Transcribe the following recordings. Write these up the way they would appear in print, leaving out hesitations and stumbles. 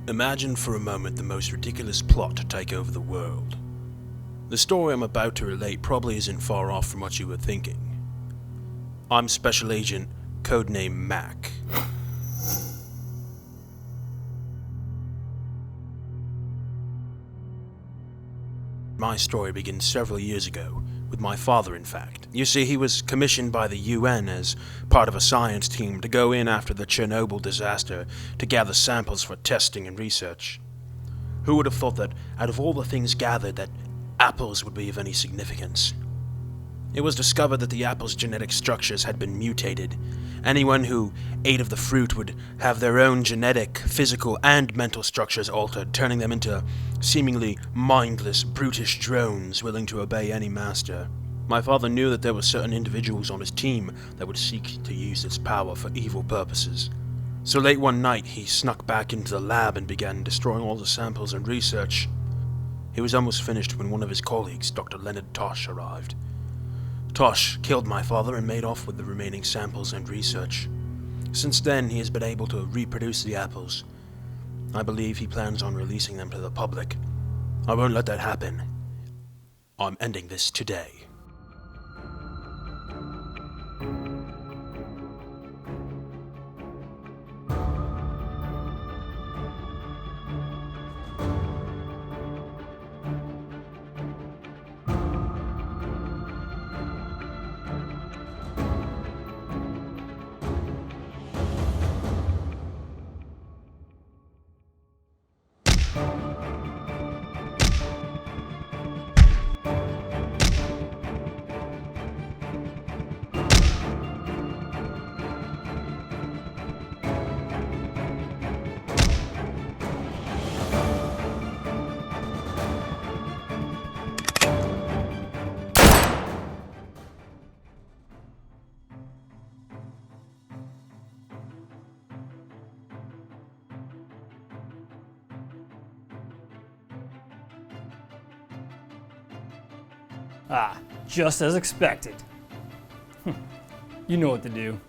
Imagine for a moment the most ridiculous plot to take over the world. The story I'm about to relate probably isn't far off from what you were thinking. I'm Special Agent, codename Mac. My story begins several years ago, with my father in fact. You see, he was commissioned by the UN as part of a science team to go in after the Chernobyl disaster to gather samples for testing and research. Who would have thought that, out of all the things gathered, that apples would be of any significance? It was discovered that the apple's genetic structures had been mutated. Anyone who ate of the fruit would have their own genetic, physical, and mental structures altered, turning them into seemingly mindless, brutish drones willing to obey any master. My father knew that there were certain individuals on his team that would seek to use its power for evil purposes. So late one night, he snuck back into the lab and began destroying all the samples and research. He was almost finished when one of his colleagues, Dr. TOSH, arrived. TOSH killed my father and made off with the remaining samples and research. Since then, he has been able to reproduce the apples. I believe he plans on releasing them to the public. I won't let that happen. I'm ending this today. Just as expected. You know what to do.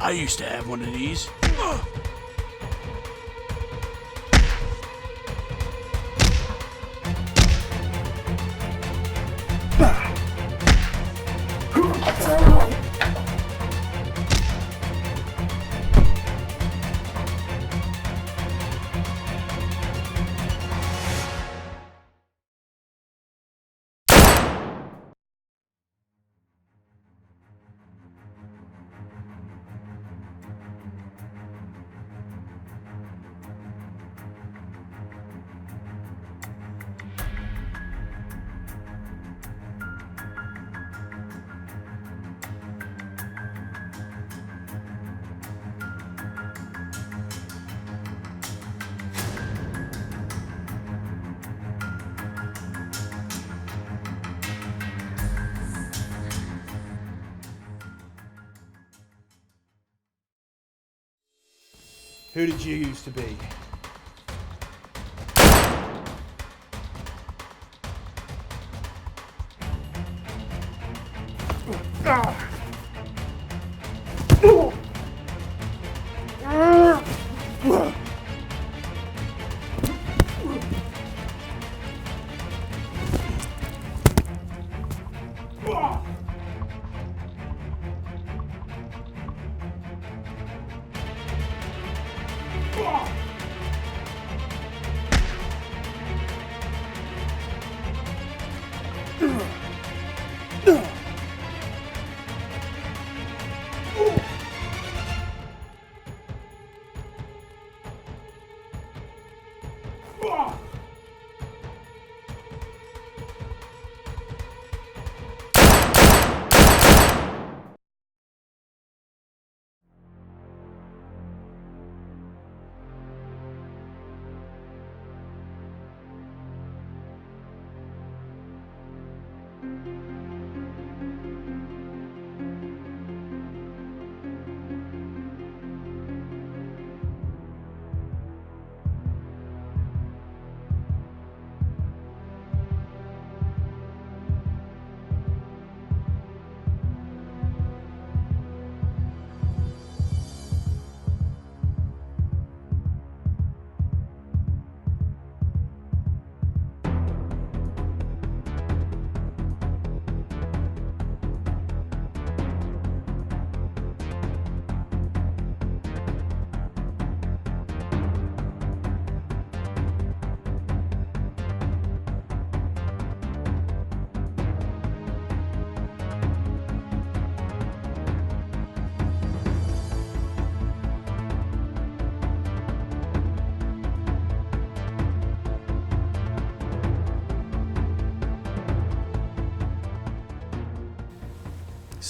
I used to have one of these. Who did you used to be?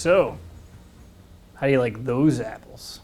So, how do you like those apples?